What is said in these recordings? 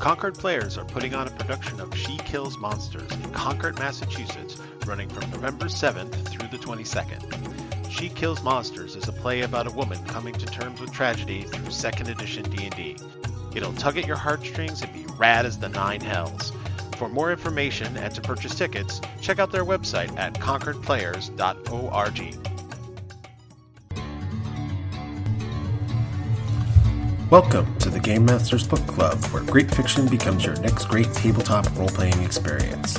Concord Players are putting on a production of She Kills Monsters in Concord, Massachusetts, running from November 7th through the 22nd. She Kills Monsters is a play about a woman coming to terms with tragedy through 2nd edition D&D. It'll tug at your heartstrings and be rad as the nine hells. For more information and to purchase tickets, check out their website at concordplayers.org. Welcome to the Game Masters Book Club, where great fiction becomes your next great tabletop role-playing experience.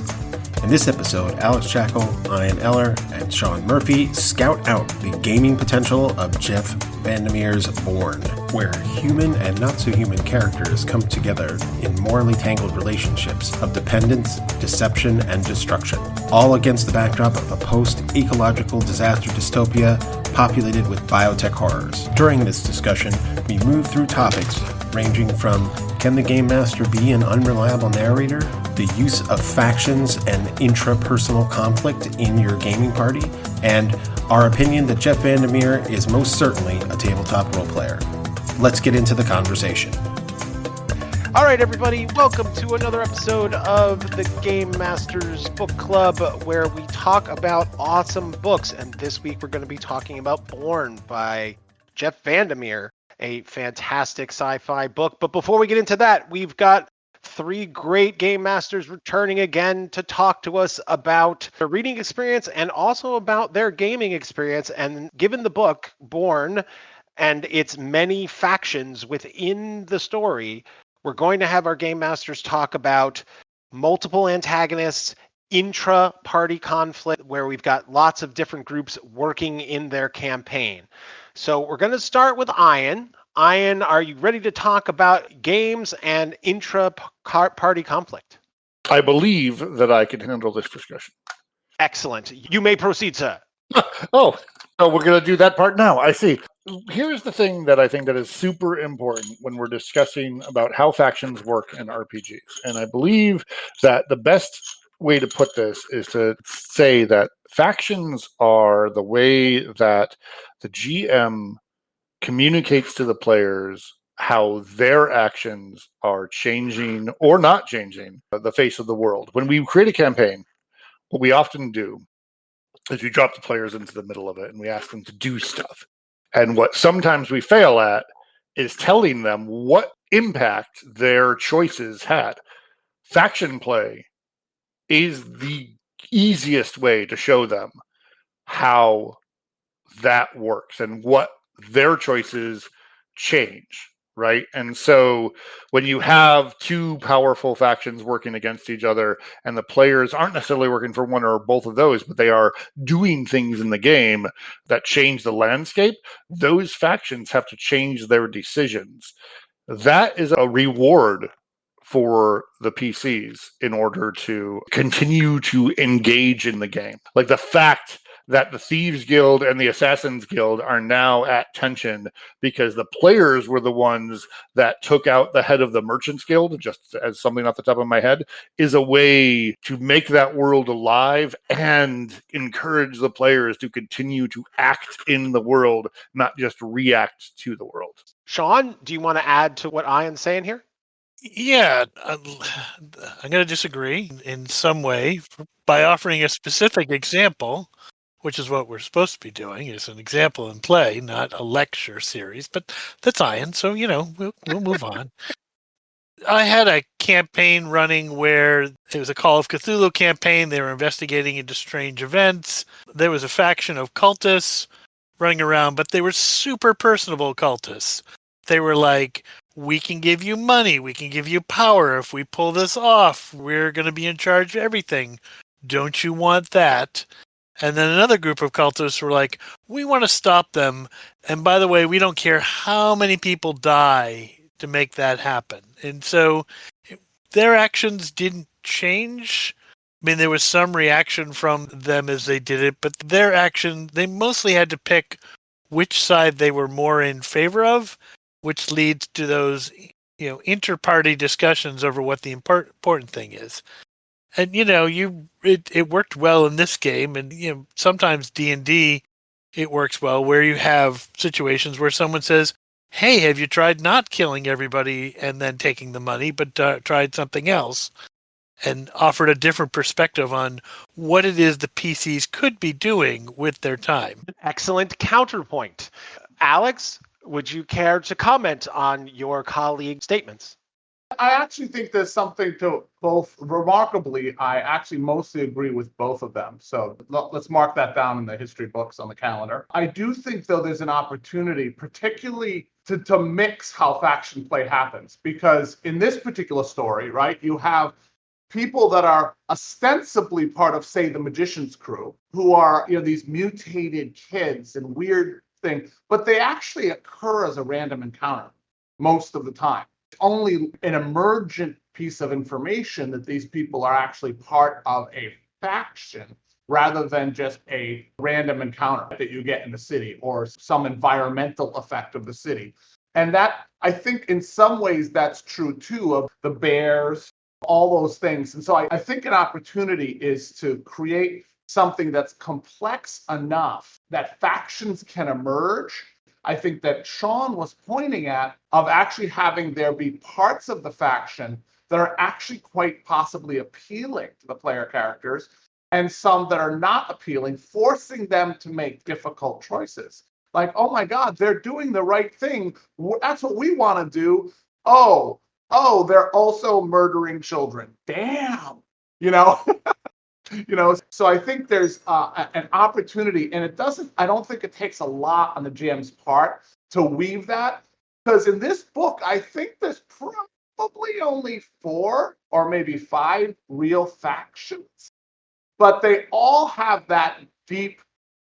In this episode, Alex Jackl, Ian Eller, and Sean Murphy scout out the gaming potential of Jeff VanderMeer's Borne, where human and not-so-human characters come together in morally tangled relationships of dependence, deception, and destruction, all against the backdrop of a post-ecological disaster dystopia populated with biotech horrors. During this discussion, we move through topics ranging from can the game master be an unreliable narrator, the use of factions and intrapersonal conflict in your gaming party, and our opinion that Jeff VanderMeer is most certainly a tabletop role player. Let's get into the conversation. All right, everybody, welcome to another episode of the Game Masters Book Club, where we talk about awesome books. And this week we're going to be talking about Borne by Jeff VanderMeer, a fantastic sci-fi book. But before we get into that, we've got three great game masters returning again to talk to us about their reading experience and also about their gaming experience. And given the book, Borne, and its many factions within the story, we're going to have our game masters talk about multiple antagonists, intra-party conflict, where we've got lots of different groups working in their campaign. So we're going to start with Ian. Ian, are you ready to talk about games and intra-party conflict? I believe that I can handle this discussion. Excellent. You may proceed, sir. Oh, we're going to do that part now. I see. Here's the thing that I think that is super important when we're discussing about how factions work in RPGs. And I believe that the best way to put this is to say that factions are the way that the GM communicates to the players how their actions are changing or not changing the face of the world. When we create a campaign, what we often do is we drop the players into the middle of it and we ask them to do stuff. And what sometimes we fail at is telling them what impact their choices had. Faction play is the easiest way to show them how that works and what their choices change, right? And so when you have two powerful factions working against each other and the players aren't necessarily working for one or both of those, but they are doing things in the game that change the landscape, those factions have to change their decisions. That is a reward for the PCs in order to continue to engage in the game. Like the fact that the Thieves Guild and the Assassins Guild are now at tension because the players were the ones that took out the head of the Merchants Guild, just as something off the top of my head, is a way to make that world alive and encourage the players to continue to act in the world, not just react to the world. Sean, do you want to add to what Ian's saying here? Yeah, I'm going to disagree in some way by offering a specific example, which is what we're supposed to be doing, is an example in play, not a lecture series. But that's Ian, so, we'll move on. I had a campaign running where it was a Call of Cthulhu campaign. They were investigating into strange events. There was a faction of cultists running around, but they were super personable cultists. They were like, we can give you money, we can give you power. If we pull this off, we're going to be in charge of everything. Don't you want that? And then another group of cultists were like, we want to stop them. And by the way, we don't care how many people die to make that happen. And so their actions didn't change. I mean, there was some reaction from them as they did it, but their action, they mostly had to pick which side they were more in favor of, which leads to those, inter-party discussions over what the important thing is. And, it worked well in this game. And, sometimes D&D, it works well where you have situations where someone says, hey, have you tried not killing everybody and then taking the money, but tried something else? And offered a different perspective on what it is the PCs could be doing with their time. Excellent counterpoint. Alex, would you care to comment on your colleague's statements? I actually think there's something to both. Remarkably, I actually mostly agree with both of them. So let's mark that down in the history books on the calendar. I do think, though, there's an opportunity, particularly to mix how faction play happens. Because in this particular story, right, you have people that are ostensibly part of, say, the magician's crew, who are, these mutated kids and weird things, but they actually occur as a random encounter most of the time. Only an emergent piece of information that these people are actually part of a faction rather than just a random encounter that you get in the city or some environmental effect of the city. And that, I think in some ways that's true too of the bears, all those things. And so I think an opportunity is to create something that's complex enough that factions can emerge. I think that Sean was pointing at of actually having there be parts of the faction that are actually quite possibly appealing to the player characters and some that are not appealing, forcing them to make difficult choices. Like, oh my God, they're doing the right thing. That's what we want to do. Oh, they're also murdering children. Damn, So I think there's an opportunity, and I don't think it takes a lot on the GM's part to weave that, because in this book, I think there's probably only 4 or maybe 5 real factions, but they all have that deep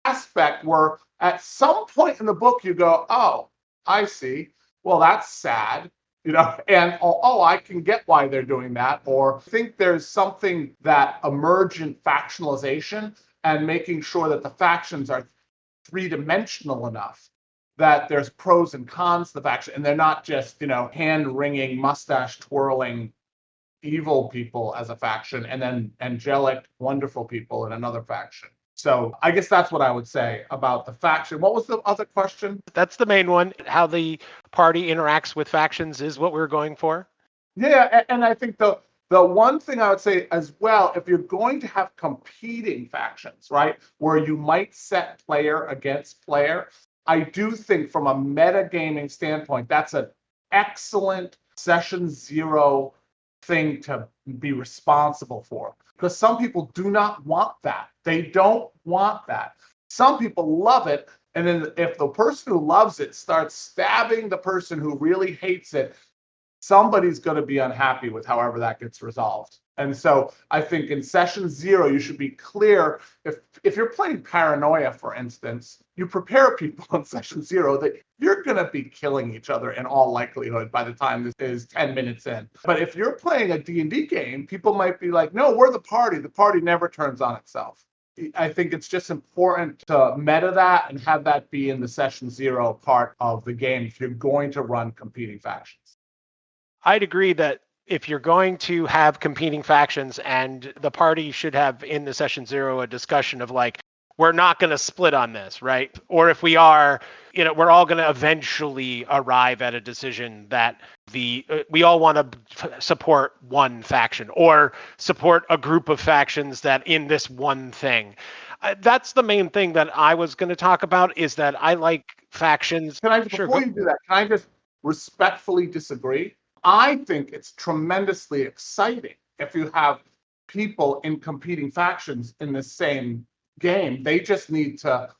aspect where at some point in the book you go, oh, I see. Well, that's sad. And I can get why they're doing that, or think there's something that emergent factionalization and making sure that the factions are 3-dimensional enough that there's pros and cons to the faction, and they're not just, hand-wringing, mustache-twirling evil people as a faction, and then angelic, wonderful people in another faction. So I guess that's what I would say about the faction. What was the other question? That's the main one. How the party interacts with factions is what we're going for. Yeah, and I think the one thing I would say as well, if you're going to have competing factions, right, where you might set player against player, I do think from a metagaming standpoint, that's an excellent session 0 thing to be responsible for. Because some people do not want that. They don't want that. Some people love it. And then if the person who loves it starts stabbing the person who really hates it, somebody's going to be unhappy with however that gets resolved. And so I think in session 0, you should be clear. If you're playing Paranoia, for instance, you prepare people in session 0 that you're going to be killing each other in all likelihood by the time this is 10 minutes in. But if you're playing a D&D game, people might be like, no, we're the party. The party never turns on itself. I think it's just important to meta that and have that be in the session 0 part of the game if you're going to run competing factions. I'd agree that if you're going to have competing factions, and the party should have in the session 0 a discussion of like, we're not going to split on this, right? Or if we are, we're all going to eventually arrive at a decision that we all want to support one faction or support a group of factions that in this one thing. That's the main thing that I was going to talk about, is that I like factions. Before you do that, can I just respectfully disagree? I think it's tremendously exciting if you have people in competing factions in the same game. They just need to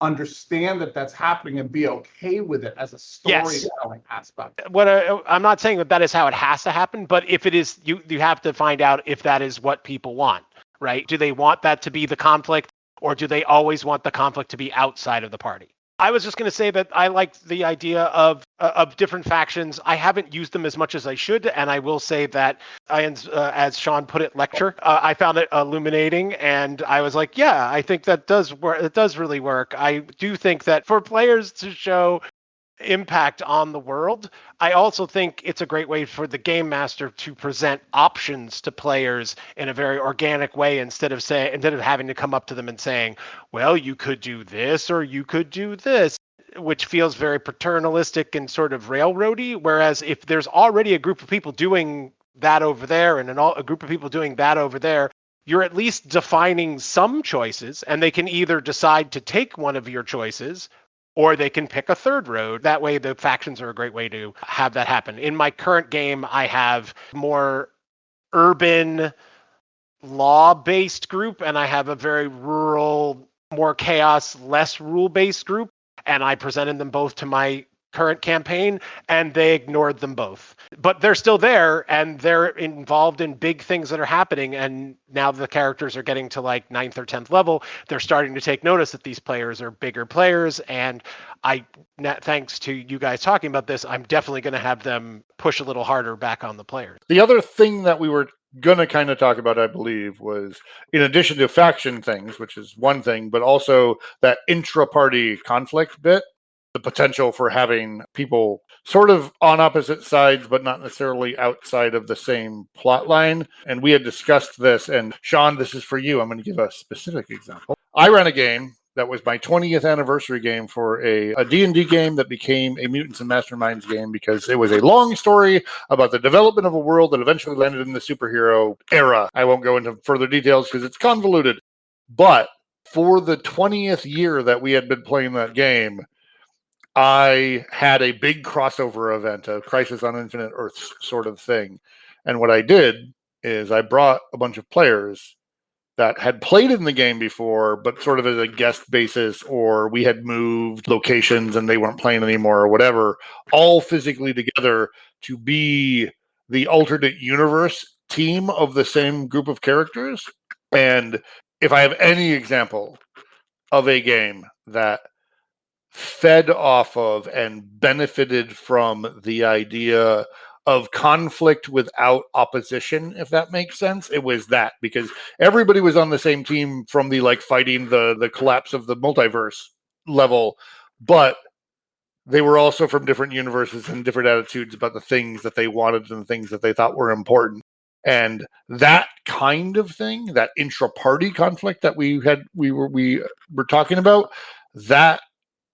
understand that that's happening and be okay with it as a storytelling aspect. I'm not saying that is how it has to happen, but if it is, you have to find out if that is what people want, right? Do they want that to be the conflict, or do they always want the conflict to be outside of the party? I was just going to say that I like the idea of different factions. I haven't used them as much as I should, and I will say that as Sean put it, lecture. I found it illuminating, and I was like, yeah, I think that does work. It does really work. I do think that for players to show impact on the world, I also think it's a great way for the game master to present options to players in a very organic way, instead of having to come up to them and saying, well, you could do this or you could do this. which feels very paternalistic and sort of railroady. Whereas if there's already a group of people doing that over there and a group of people doing that over there, you're at least defining some choices, and they can either decide to take one of your choices or they can pick a third road. That way, the factions are a great way to have that happen. In my current game, I have more urban law-based group, and I have a very rural, more chaos, less rule-based group, and I presented them both to my current campaign, and they ignored them both. But they're still there, and they're involved in big things that are happening, and now the characters are getting to like 9th or 10th level. They're starting to take notice that these players are bigger players, and thanks to you guys talking about this, I'm definitely going to have them push a little harder back on the players. The other thing that we were going to kind of talk about, I believe, was in addition to faction things, which is one thing, but also that intra-party conflict bit, the potential for having people sort of on opposite sides, but not necessarily outside of the same plot line. And we had discussed this, and Sean, this is for you. I'm going to give a specific example. I ran a game that was my 20th anniversary game for a D&D game that became a Mutants and Masterminds game because it was a long story about the development of a world that eventually landed in the superhero era. I won't go into further details because it's convoluted. But for the 20th year that we had been playing that game, I had a big crossover event, a Crisis on Infinite Earths sort of thing. And what I did is I brought a bunch of players that had played in the game before, but sort of as a guest basis, or we had moved locations and they weren't playing anymore or whatever, all physically together to be the alternate universe team of the same group of characters. And if I have any example of a game that fed off of and benefited from the idea of conflict without opposition, if that makes sense, it was that, because everybody was on the same team from the like fighting the collapse of the multiverse level, but they were also from different universes and different attitudes about the things that they wanted and the things that they thought were important. And that kind of thing, that intra-party conflict that we were talking about, that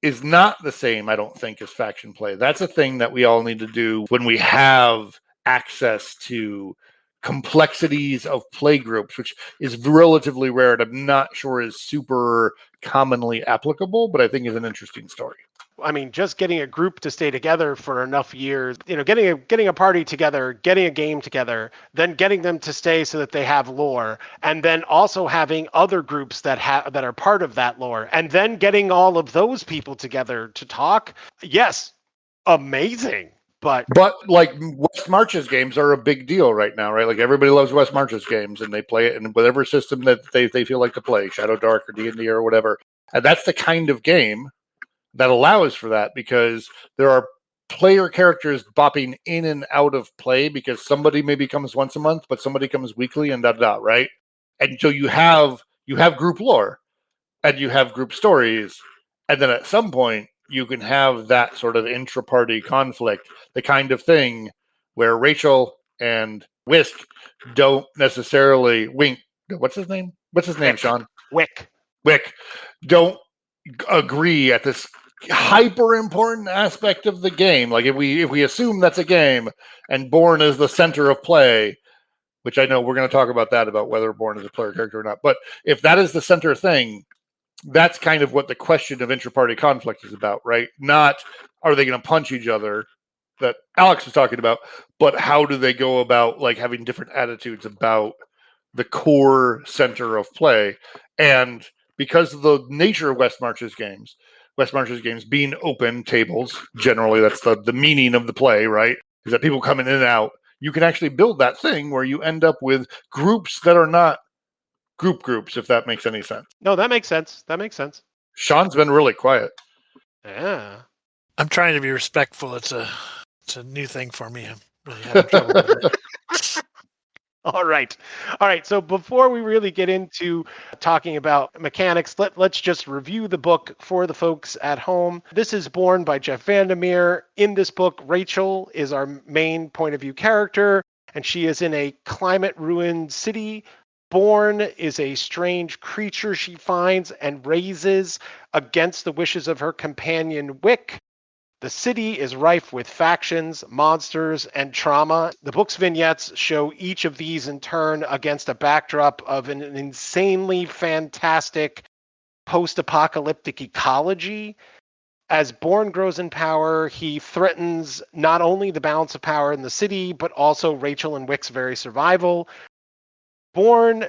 is not the same, I don't think, as faction play. That's a thing that we all need to do when we have access to complexities of play groups, which is relatively rare and I'm not sure is super commonly applicable, but I think is an interesting story. I mean, just getting a group to stay together for enough years, getting a party together, getting a game together, then getting them to stay so that they have lore, and then also having other groups that are part of that lore, and then getting all of those people together to talk. Yes, amazing. But like West March's games are a big deal right now, right? Like everybody loves West March's games and they play it in whatever system that they feel like to play, Shadow Dark or D&D or whatever. And that's the kind of game that allows for that, because there are player characters bopping in and out of play because somebody maybe comes once a month, but somebody comes weekly and right? And so you have group lore and you have group stories, and then at some point you can have that sort of intra-party conflict, the kind of thing where Rachel and Whisk don't necessarily what's his name, Sean? Wick don't agree at this hyper important aspect of the game. Like if we assume that's a game and Borne is the center of play, which I know we're going to talk about that, about whether Borne is a player character or not, but if that is the center thing, that's kind of what the question of intra-party conflict is about, right? Not are they going to punch each other, that Alex was talking about, but how do they go about like having different attitudes about the core center of play. And because of the nature of West March's games being open tables, generally that's the meaning of the play, right? Is that people come in and out. You can actually build that thing where you end up with groups that are not groups, if that makes any sense. No, that makes sense. Sean's been really quiet. Yeah. I'm trying to be respectful. It's a new thing for me. I'm really having trouble with it. All right. So before we really get into talking about mechanics, let's just review the book for the folks at home. This is Borne by Jeff VanderMeer. In this book, Rachel is our main point of view character, and she is in a climate-ruined city Borne is a strange creature she finds and raises against the wishes of her companion Wick. The city is rife with factions, monsters, and trauma. The book's vignettes show each of these in turn against a backdrop of an insanely fantastic post-apocalyptic ecology. As Borne grows in power, he threatens not only the balance of power in the city, but also Rachel and Wick's very survival. Borne,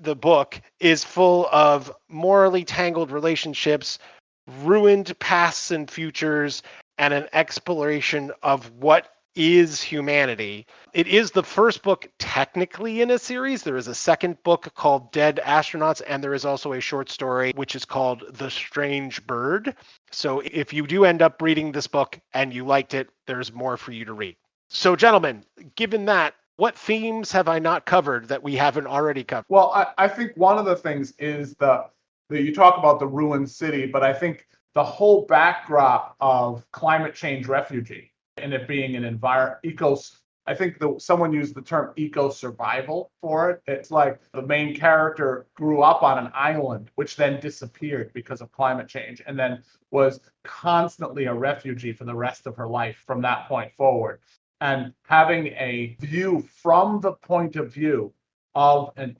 the book, is full of morally tangled relationships, ruined pasts and futures, and an exploration of what is humanity. It is the first book technically in a series. There is a second book called Dead Astronauts, and there is also a short story which is called The Strange Bird. So if you do end up reading this book and you liked it, there's more for you to read. So gentlemen, given that, what themes have I not covered that we haven't already covered? Well, I think one of the things is you talk about the ruined city, but I think the whole backdrop of climate change refugee and it being an I think someone used the term eco survival for it. It's like the main character grew up on an island, which then disappeared because of climate change, and then was constantly a refugee for the rest of her life from that point forward. And having a view from the point of view of an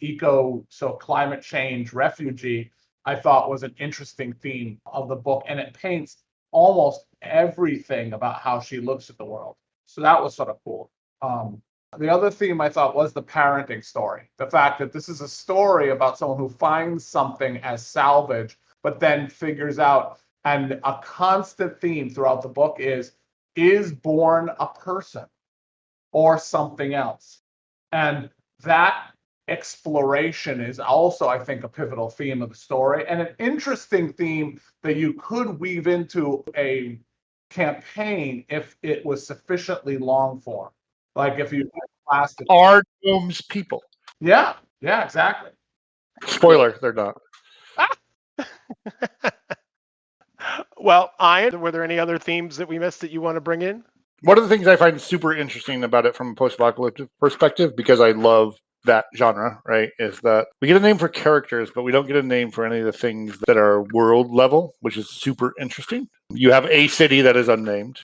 climate change refugee, I thought was an interesting theme of the book. And it paints almost everything about how she looks at the world. So that was sort of cool. The other theme I thought was the parenting story. The fact that this is a story about someone who finds something as salvage, but then figures out, and a constant theme throughout the book is Borne a person or something else? And that exploration is also, I think, a pivotal theme of the story, and an interesting theme that you could weave into a campaign if it was sufficiently long form. Like if you lasted. Are gnomes people? Yeah, exactly. Spoiler, they're not. Well, Ian, were there any other themes that we missed that you want to bring in? One of the things I find super interesting about it from a post-apocalyptic perspective, because I love that genre, right, is that we get a name for characters, but we don't get a name for any of the things that are world level, which is super interesting. You have a city that is unnamed,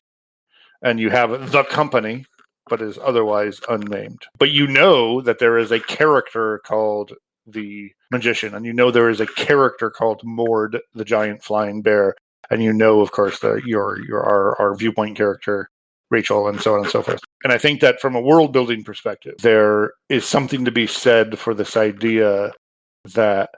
and you have the company, but is otherwise unnamed. But you know that there is a character called the magician, and you know there is a character called Mord, the giant flying bear, and you know, of course, our viewpoint character, Rachel, and so on and so forth. And I think that from a world building perspective, there is something to be said for this idea that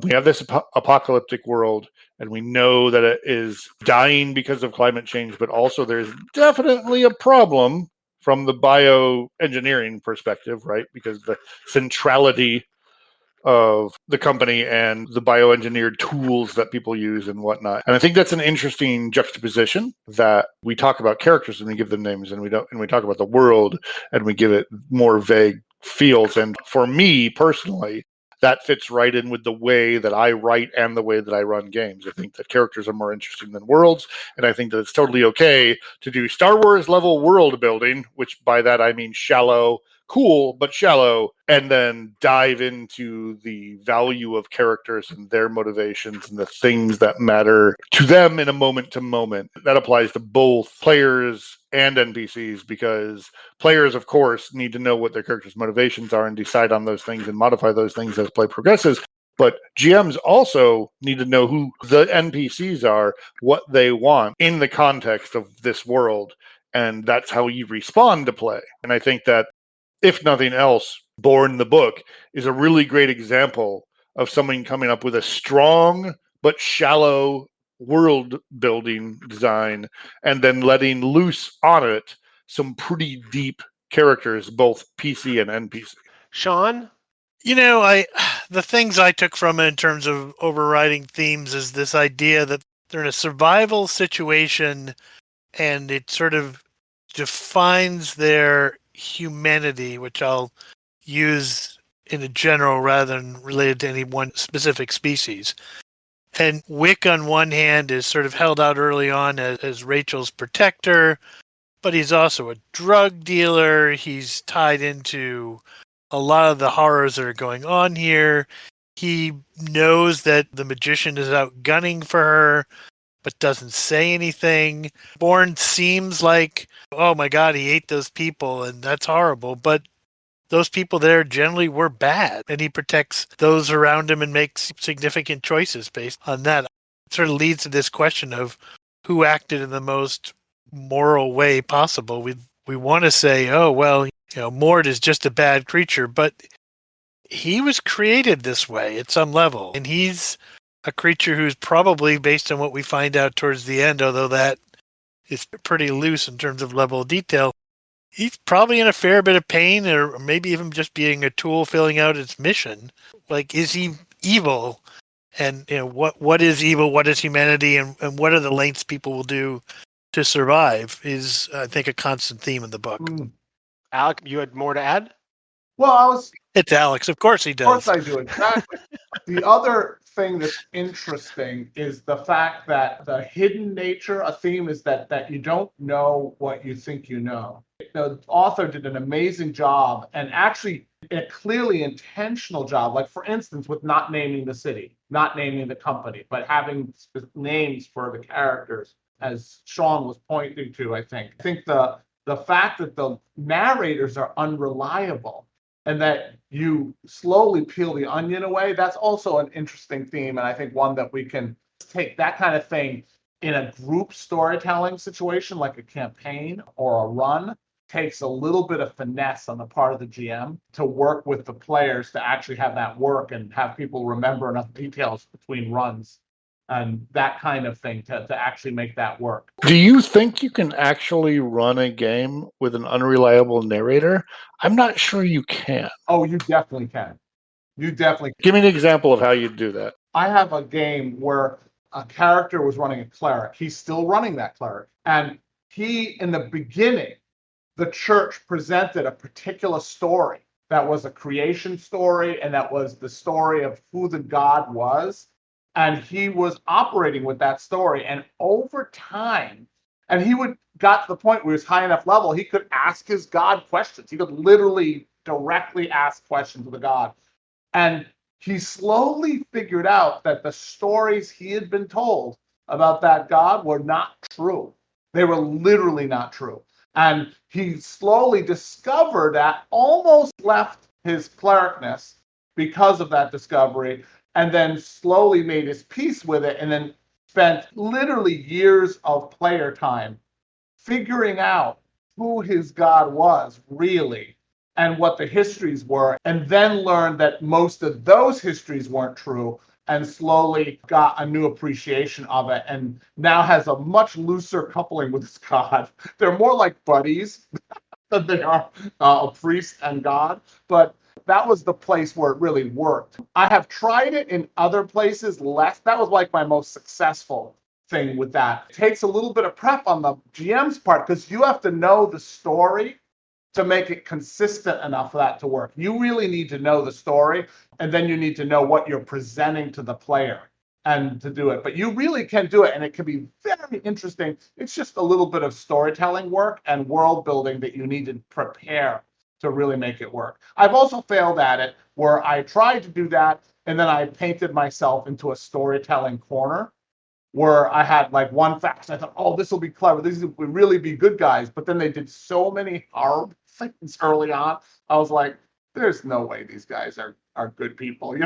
we have this apocalyptic world, and we know that it is dying because of climate change, but also there's definitely a problem from the bioengineering perspective, right? Because the centrality of the company and the bioengineered tools that people use and whatnot. And I think that's an interesting juxtaposition, that we talk about characters and we give them names, and we talk about the world and we give it more vague feels. And for me personally, that fits right in with the way that I write and the way that I run games. I think that characters are more interesting than worlds, and I think that it's totally okay to do Star Wars level world building, which by that I mean shallow, cool, but shallow, and then dive into the value of characters and their motivations and the things that matter to them in a moment to moment. That applies to both players and NPCs, because players, of course, need to know what their characters' motivations are and decide on those things and modify those things as play progresses. But GMs also need to know who the NPCs are, what they want in the context of this world, and that's how you respond to play. And I think that, if nothing else, Borne the book is a really great example of someone coming up with a strong but shallow world building design and then letting loose on it some pretty deep characters, both PC and NPC. Sean? The things I took from it in terms of overriding themes is this idea that they're in a survival situation, and it sort of defines their humanity, which I'll use in a general rather than related to any one specific species. And Wick, on one hand, is sort of held out early on as Rachel's protector, but he's also a drug dealer. He's tied into a lot of the horrors that are going on here. He knows that the magician is out gunning for her, but doesn't say anything. Borne seems like, oh my God, he ate those people, and that's horrible. But those people there generally were bad, and he protects those around him and makes significant choices based on that. It sort of leads to this question of who acted in the most moral way possible. We want to say, oh, well, Mort is just a bad creature, but he was created this way at some level, and he's a creature who's probably, based on what we find out towards the end, although that is pretty loose in terms of level of detail, he's probably in a fair bit of pain, or maybe even just being a tool filling out its mission. Like, is he evil? And what is evil? What is humanity? And what are the lengths people will do to survive? Is, I think, a constant theme in the book. Alec, you had more to add? Well, It's Alex. Of course he does. Of course I do, exactly. The other thing that's interesting is the fact that the hidden nature, a theme, is that you don't know what you think you know. The author did an amazing job, and actually a clearly intentional job, like for instance, with not naming the city, not naming the company, but having names for the characters, as Sean was pointing to, I think. I think the fact that the narrators are unreliable and that you slowly peel the onion away, that's also an interesting theme, and I think one that we can take that kind of thing in a group storytelling situation, like a campaign or a run, takes a little bit of finesse on the part of the GM to work with the players to actually have that work and have people remember enough details between runs and that kind of thing to actually make that work. Do you think you can actually run a game with an unreliable narrator? I'm not sure you can. Oh, you definitely can. You definitely can. Give me an example of how you do that. I have a game where a character was running a cleric. He's still running that cleric. And he, in the beginning, the church presented a particular story that was a creation story, and that was the story of who the god was. And he was operating with that story. And over time, and he got to the point where he was high enough level, he could ask his god questions. He could literally directly ask questions of the god. And he slowly figured out that the stories he had been told about that god were not true. They were literally not true. And he slowly discovered that, almost left his clericness because of that discovery, and then slowly made his peace with it, and then spent literally years of player time figuring out who his god was really and what the histories were, and then learned that most of those histories weren't true, and slowly got a new appreciation of it, and now has a much looser coupling with his god. They're more like buddies than they are a priest and god, but that was the place where it really worked. I have tried it in other places less. That was like my most successful thing with that. It takes a little bit of prep on the GM's part, because you have to know the story to make it consistent enough for that to work. You really need to know the story, and then you need to know what you're presenting to the player and to do it. But you really can do it, and it can be very interesting. It's just a little bit of storytelling work and world building that you need to prepare to really make it work. I've also failed at it where I tried to do that, and then I painted myself into a storytelling corner where I had like one faction. I thought, oh, this will be clever. These will really be good guys. But then they did so many horrible things early on. I was like, there's no way these guys are good people.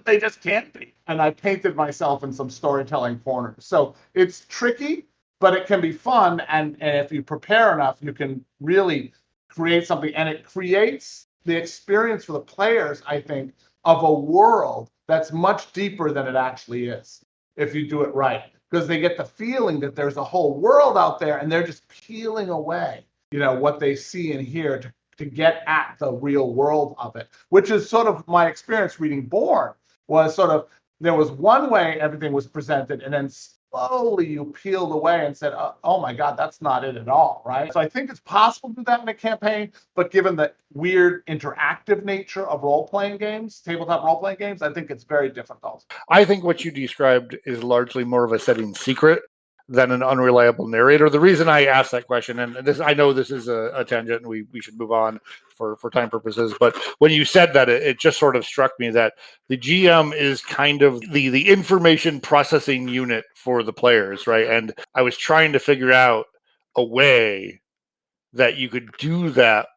They just can't be. And I painted myself in some storytelling corners. So it's tricky, but it can be fun. And if you prepare enough, you can really create something. And it creates the experience for the players, I think, of a world that's much deeper than it actually is, if you do it right. Because they get the feeling that there's a whole world out there, and they're just peeling away, what they see and hear to get at the real world of it, which is sort of my experience reading Borne. Was sort of, there was one way everything was presented, and then slowly you peeled away and said, oh my God, that's not it at all, right? So I think it's possible to do that in a campaign, but given the weird interactive nature of role-playing games, tabletop role-playing games, I think it's very difficult. I think what you described is largely more of a setting secret than an unreliable narrator? The reason I asked that question, and this, I know this is a tangent, and we should move on for time purposes, but when you said that, it just sort of struck me that the GM is kind of the information processing unit for the players, right? And I was trying to figure out a way that you could do that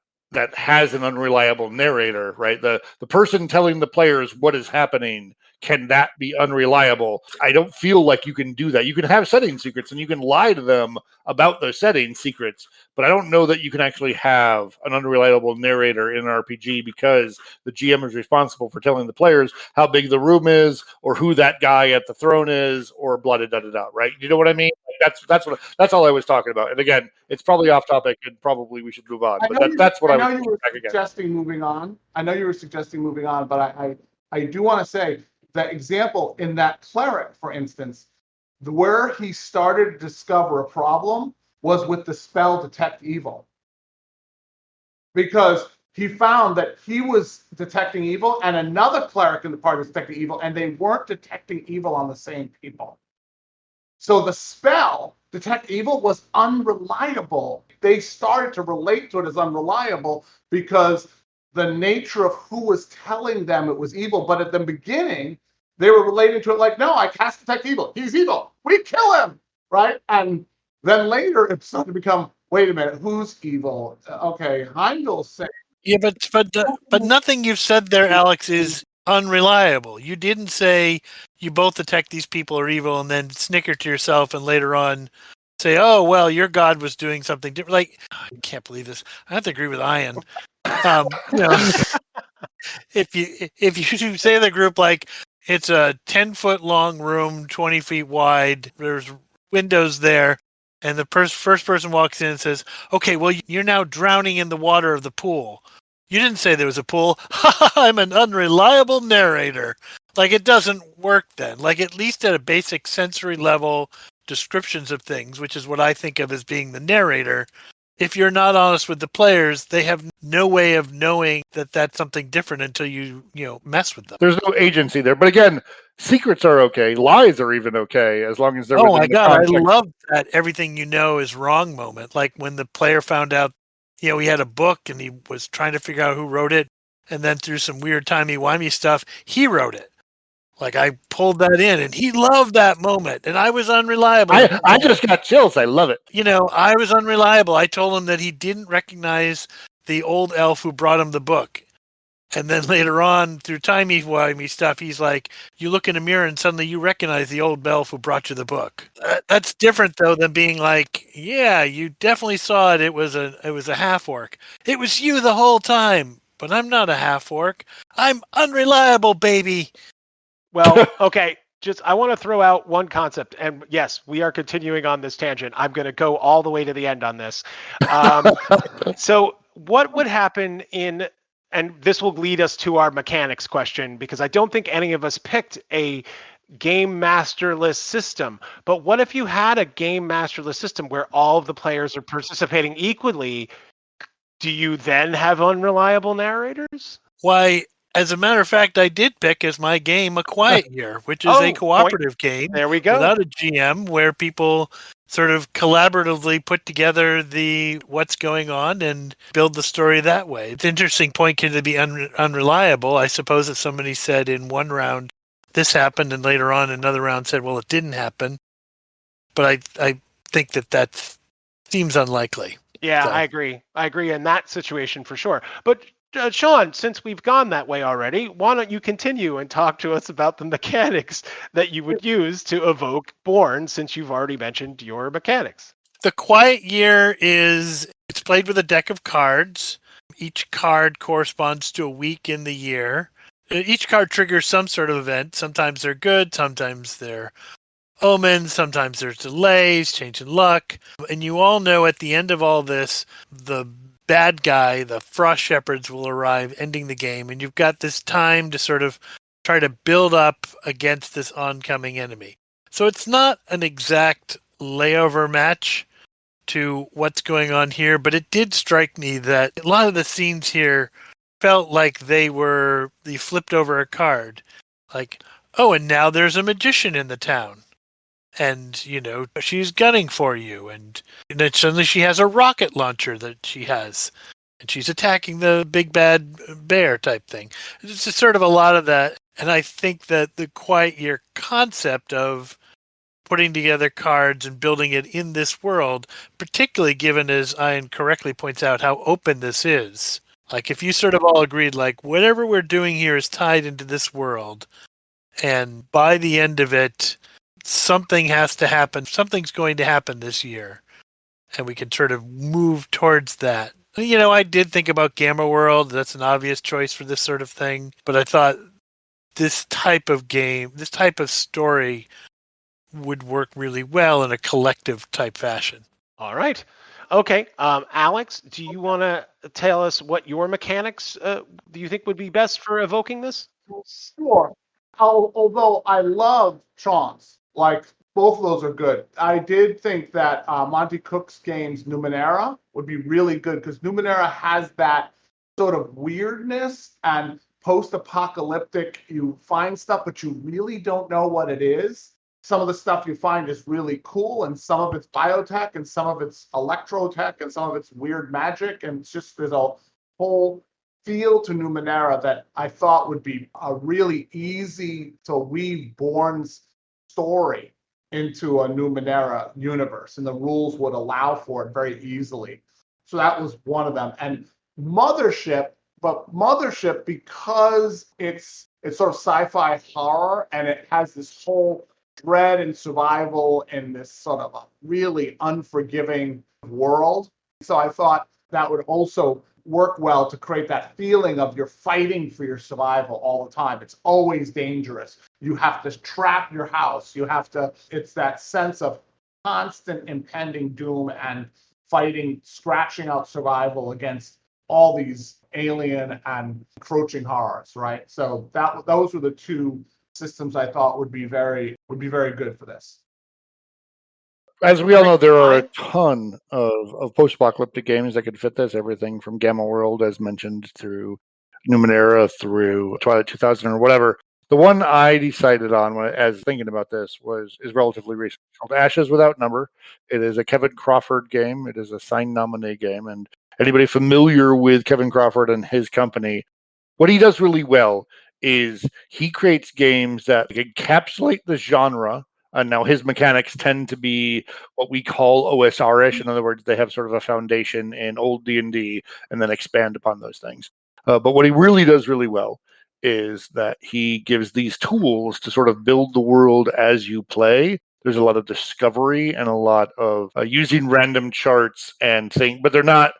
has an unreliable narrator, right? The person telling the players what is happening, can that be unreliable? I don't feel like you can do that. You can have setting secrets and you can lie to them about those setting secrets, but I don't know that you can actually have an unreliable narrator in an RPG because the GM is responsible for telling the players how big the room is or who that guy at the throne is or blah da da da da, right? You know what I mean? That's all I was talking about. And again, it's probably off topic and probably we should move on. But that's what I was suggesting moving on. I know you were suggesting moving on, but I do want to say that example in that cleric, for instance, where he started to discover a problem was with the spell detect evil. Because he found that he was detecting evil and another cleric in the party was detecting evil, and they weren't detecting evil on the same people. So the spell, detect evil, was unreliable. They started to relate to it as unreliable because the nature of who was telling them it was evil. But at the beginning, they were relating to it like, no, I cast detect evil. He's evil. We kill him, right? And then later it started to become, wait a minute, who's evil? Okay, Heimdall's saying. Yeah, but nothing you've said there, Alex, is unreliable. You didn't say you both detect these people are evil and then snicker to yourself and later on say, oh, well, your god was doing something different. Like, I can't believe this. I have to agree with Ian. If you say to the group, like, it's a 10-foot long room, 20 feet wide, there's windows there, and the first person walks in and says, okay, well, you're now drowning in the water of the pool. You didn't say there was a pool. I'm an unreliable narrator. Like, it doesn't work then. Like, at least at a basic sensory level, descriptions of things, which is what I think of as being the narrator. If you're not honest with the players, they have no way of knowing that that's something different until you mess with them. There's no agency there. But again, secrets are okay. Lies are even okay as long as they're within the context. I love that everything you know is wrong moment. Like when the player found out, he had a book and he was trying to figure out who wrote it. And then through some weird timey-wimey stuff, he wrote it. Like, I pulled that in, and he loved that moment, and I was unreliable. I just got chills. I love it. I was unreliable. I told him that he didn't recognize the old elf who brought him the book. And then later on, through timey-wimey stuff, he's like, you look in a mirror, and suddenly you recognize the old elf who brought you the book. That's different, though, than being like, yeah, you definitely saw it. It was a half-orc. It was you the whole time, but I'm not a half-orc. I'm unreliable, baby. Well, okay, I want to throw out one concept. And yes, we are continuing on this tangent. I'm going to go all the way to the end on this. So what would happen and this will lead us to our mechanics question, because I don't think any of us picked a game masterless system. But what if you had a game masterless system where all of the players are participating equally? Do you then have unreliable narrators? Why, as a matter of fact, I did pick as my game A Quiet Year, which is a cooperative game. There we go. Without a GM, where people sort of collaboratively put together the what's going on and build the story that way. It's an interesting point, can it be unreliable? I suppose if somebody said in one round, this happened, and later on another round said, well, it didn't happen. But I think that seems unlikely. Yeah, so. I agree in that situation for sure. But Sean, since we've gone that way already, why don't you continue and talk to us about the mechanics that you would use to evoke Borne, since you've already mentioned your mechanics? The Quiet Year it's played with a deck of cards. Each card corresponds to a week in the year. Each card triggers some sort of event. Sometimes they're good, sometimes they're omens, sometimes there's delays, change in luck. And you all know at the end of all this, the bad guy, the Frost Shepherds, will arrive, ending the game, and you've got this time to sort of try to build up against this oncoming enemy. So it's not an exact layover match to what's going on here, but it did strike me that a lot of the scenes here felt like they flipped over a card. Like, oh, and now there's a magician in the town. and she's gunning for you, and then suddenly she has a rocket launcher that she has, and she's attacking the big bad bear type thing. It's just sort of a lot of that, and I think that the quiet year concept of putting together cards and building it in this world, particularly given, as Ian correctly points out, how open this is. Like, if you sort of all agreed, like, whatever we're doing here is tied into this world, and by the end of it, something has to happen. Something's going to happen this year, and we can sort of move towards that. I did think about Gamma World. That's an obvious choice for this sort of thing, but I thought this type of game, this type of story would work really well in a collective type fashion. All right. Okay. Alex, do you want to tell us what your mechanics do you think would be best for evoking this? Sure. Although I love Sean's, like both of those are good. I did think that Monty Cook's games Numenera would be really good because Numenera has that sort of weirdness and post-apocalyptic. You find stuff, but you really don't know what it is. Some of the stuff you find is really cool, and some of it's biotech, and some of it's electrotech, and some of it's weird magic, and it's just there's a whole feel to Numenera that I thought would be a really easy to weave Borne's story into a Numenera universe, and the rules would allow for it very easily. So that was one of them. And Mothership, because it's sort of sci-fi horror, and it has this whole dread and survival in this sort of a really unforgiving world. So I thought that would also work well to create that feeling of you're fighting for your survival all the time. It's always dangerous. You have to trap your house. It's that sense of constant impending doom and fighting, scratching out survival against all these alien and encroaching horrors, right? So those were the two systems I thought would be very good for this. As we all know, there are a ton of post-apocalyptic games that could fit this. Everything from Gamma World, as mentioned, through Numenera, through Twilight 2000 or whatever. The one I decided on as thinking about this is relatively recent. It's called Ashes Without Number. It is a Kevin Crawford game. It is a signed nominee game. And anybody familiar with Kevin Crawford and his company, what he does really well is he creates games that encapsulate the genre. And now his mechanics tend to be what we call OSR-ish. In other words, they have sort of a foundation in old D&D and then expand upon those things. But what he really does really well is that he gives these tools to sort of build the world as you play. There's a lot of discovery and a lot of using random charts and things, but they're not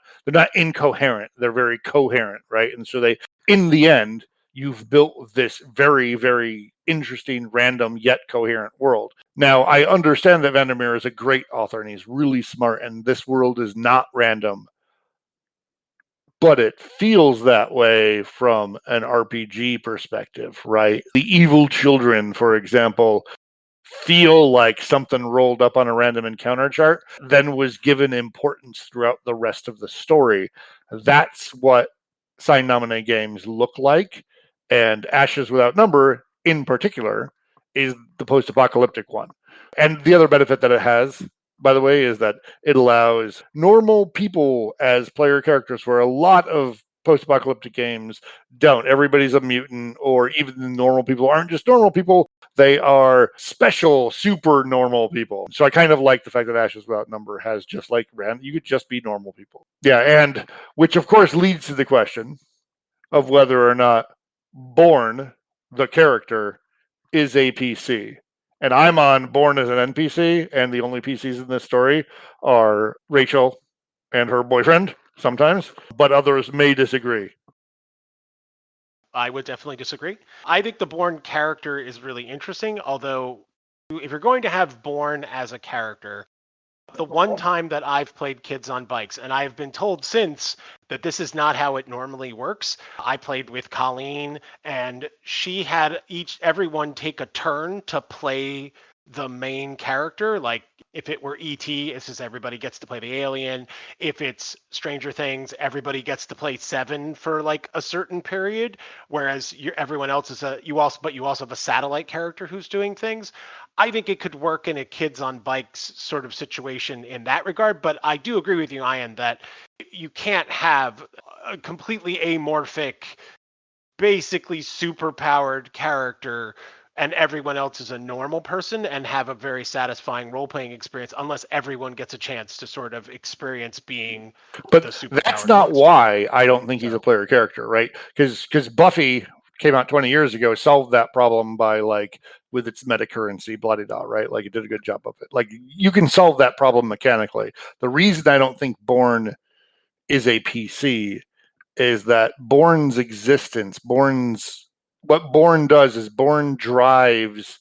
incoherent. They're very coherent, right? And so in the end, you've built this very, very interesting, random, yet coherent world. Now, I understand that VanderMeer is a great author and he's really smart, and this world is not random, but it feels that way from an RPG perspective, right? The evil children, for example, feel like something rolled up on a random encounter chart, then was given importance throughout the rest of the story. That's what signed nominee games look like. And Ashes Without Number, in particular, is the post-apocalyptic one. And the other benefit that it has, by the way, is that it allows normal people as player characters, where a lot of post-apocalyptic games don't. Everybody's a mutant, or even the normal people aren't just normal people. They are special, super normal people. So I kind of like the fact that Ashes Without Number has just like random, you could just be normal people. Yeah, and which of course leads to the question of whether or not Borne, the character, is a PC. And I'm on Borne as an NPC, and the only PCs in this story are Rachel and her boyfriend sometimes, but others may disagree. I would definitely disagree. I think the Borne character is really interesting, although if you're going to have Borne as a character, the one time that I've played Kids on Bikes, and I've been told since that this is not how it normally works. I played with Colleen, and she had everyone take a turn to play the main character. Like if it were E.T., it's just everybody gets to play the alien. If it's Stranger Things, everybody gets to play Seven for like a certain period, whereas everyone else is you also have a satellite character who's doing things. I think it could work in a kids on bikes sort of situation in that regard, but I do agree with you, Ian, that you can't have a completely amorphic, basically superpowered character and everyone else is a normal person and have a very satisfying role-playing experience unless everyone gets a chance to sort of experience being But the superpowered that's not monster. why I don't think he's a player character, right? Because Buffy came out 20 years ago, solved that problem by like with its meta currency, blah blah, right? Like it did a good job of it. Like you can solve that problem mechanically. The reason I don't think Borne is a PC is that Borne's existence, what Borne does is Borne drives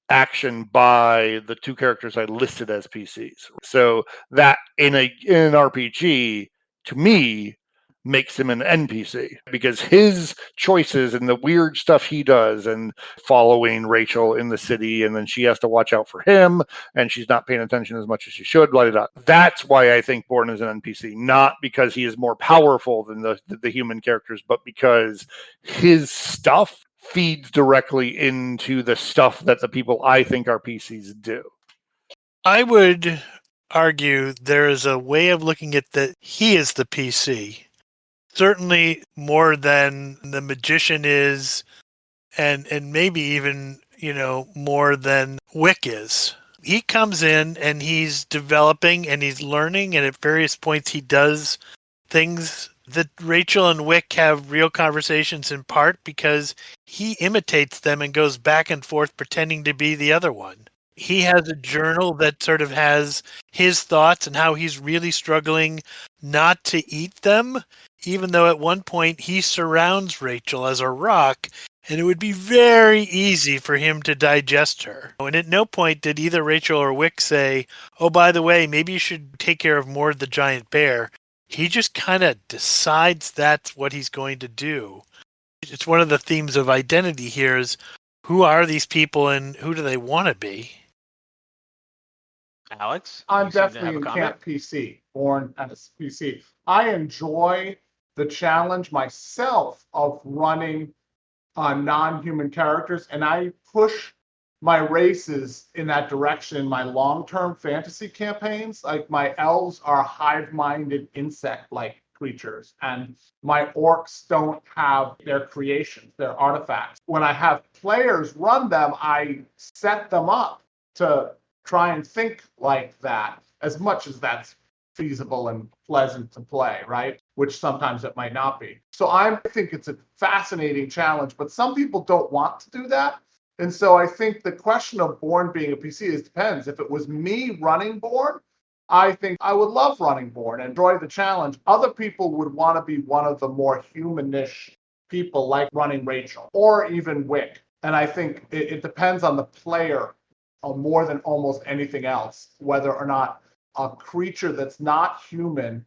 action by the two characters I listed as PCs. So that in an RPG, to me, makes him an NPC because his choices and the weird stuff he does and following Rachel in the city and then she has to watch out for him and she's not paying attention as much as she should, blah, blah, blah. That's why I think Borne is an NPC, not because he is more powerful than the human characters, but because his stuff feeds directly into the stuff that the people I think are PCs do. I would argue there is a way of looking at that he is the PC. Certainly more than the magician is, and maybe even, more than Wick is. He comes in and he's developing and he's learning, and at various points he does things that Rachel and Wick have real conversations in part because he imitates them and goes back and forth pretending to be the other one. He has a journal that sort of has his thoughts and how he's really struggling not to eat them, even though at one point he surrounds Rachel as a rock and it would be very easy for him to digest her. And at no point did either Rachel or Wick say, oh, by the way, maybe you should take care of Mord the giant bear. He just kind of decides that's what he's going to do. It's one of the themes of identity here is who are these people and who do they want to be? Alex? I'm definitely in camp PC, Borne as PC. I enjoy the challenge myself of running non-human characters, and I push my races in that direction in my long-term fantasy campaigns. Like my elves are hive-minded insect-like creatures, and my orcs don't have their creations, their artifacts. When I have players run them, I set them up to try and think like that, as much as that's feasible and pleasant to play, right? Which sometimes it might not be. So I think it's a fascinating challenge, but some people don't want to do that. And so I think the question of Borne being a PC depends. If it was me running Borne, I think I would love running Borne and enjoy the challenge. Other people would want to be one of the more humanish people like running Rachel or even Wick. And I think it depends on the player more than almost anything else, whether or not a creature that's not human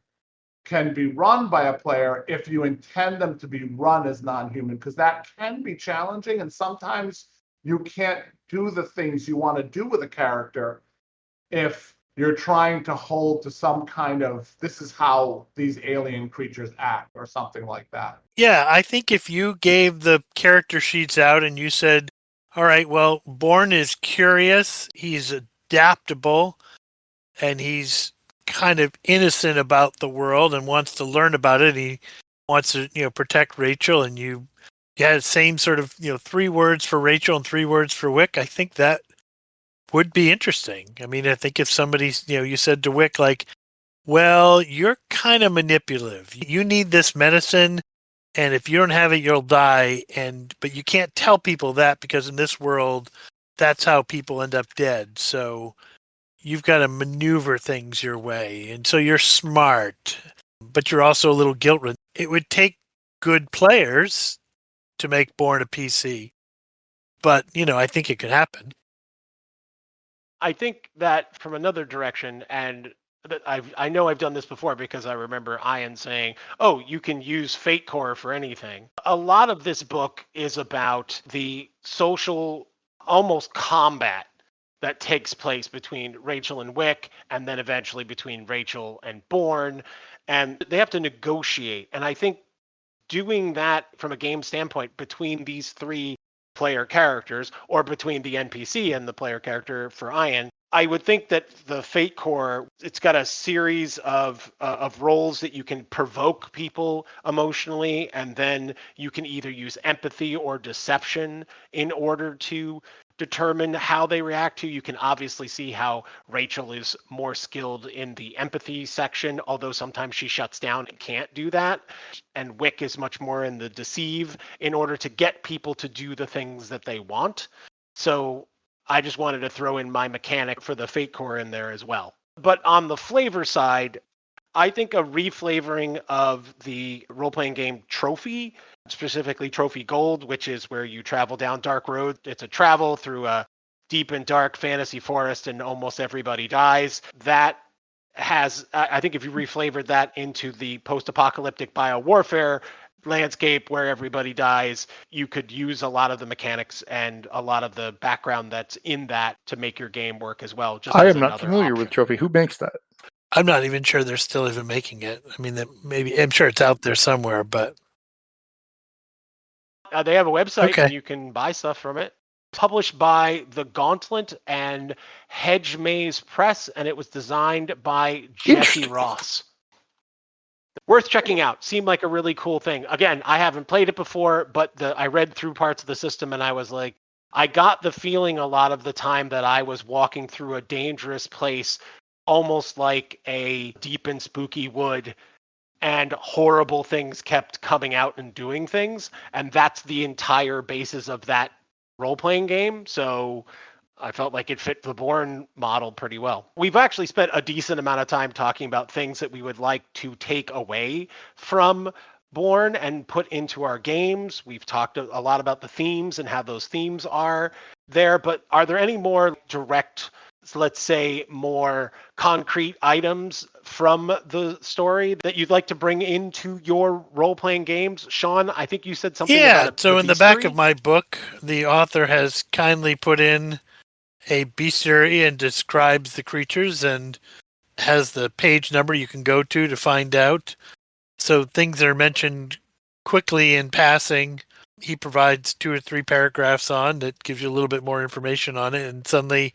can be run by a player if you intend them to be run as non-human, because that can be challenging, and sometimes you can't do the things you want to do with a character if you're trying to hold to some kind of this is how these alien creatures act or something like that. Yeah, I think if you gave the character sheets out and you said, all right, well, Borne is curious, he's adaptable, and he's kind of innocent about the world and wants to learn about it. He wants to, protect Rachel, and you had the same sort of, 3 words for Rachel and 3 words for Wick. I think that would be interesting. I mean, I think if somebody's, you said to Wick, like, well, you're kind of manipulative. You need this medicine, and if you don't have it, you'll die. But you can't tell people that because in this world, that's how people end up dead. So you've got to maneuver things your way. And so you're smart, but you're also a little guilt-ridden. It would take good players to make Borne a PC. But, I think it could happen. I think that from another direction, and I know I've done this before because I remember Ian saying, oh, you can use Fate Core for anything. A lot of this book is about the social, almost combat that takes place between Rachel and Wick, and then eventually between Rachel and Borne, and they have to negotiate. And I think doing that from a game standpoint between these three player characters, or between the NPC and the player character for Ian, I would think that the Fate Core, it's got a series of roles that you can provoke people emotionally, and then you can either use empathy or deception in order to determine how they react to. You can obviously see how Rachel is more skilled in the empathy section, although sometimes she shuts down and can't do that. And Wick is much more in the deceive in order to get people to do the things that they want. So I just wanted to throw in my mechanic for the Fate Core in there as well. But on the flavor side, I think a reflavoring of the role-playing game Trophy, specifically Trophy Gold, which is where you travel down dark road. It's a travel through a deep and dark fantasy forest and almost everybody dies. That has, I think if you reflavored that into the post-apocalyptic biowarfare landscape where everybody dies, you could use a lot of the mechanics and a lot of the background that's in that to make your game work as well. Just I as am not another familiar option. with Trophy. Who makes that? I'm not even sure they're still even making it. I mean, that maybe I'm sure it's out there somewhere, but They have a website Okay. and you can buy stuff from it. Published by The Gauntlet and Hedge Maze Press, and it was designed by Jesse Interesting. Ross. Worth checking out. Seemed like a really cool thing. Again, I haven't played it before, but I read through parts of the system and I was like, I got the feeling a lot of the time that I was walking through a dangerous place, almost like a deep and spooky wood, and horrible things kept coming out and doing things. And that's the entire basis of that role-playing game. So I felt like it fit the Borne model pretty well. We've actually spent a decent amount of time talking about things that we would like to take away from Borne and put into our games. We've talked a lot about the themes and how those themes are there, but are there any more direct, let's say, more concrete items from the story that you'd like to bring into your role-playing games? Sean, I think you said something about so in the back of my book, the author has kindly put in a bestiary and describes the creatures and has the page number you can go to find out. So things that are mentioned quickly in passing, he provides 2 or 3 paragraphs on that gives you a little bit more information on it, and suddenly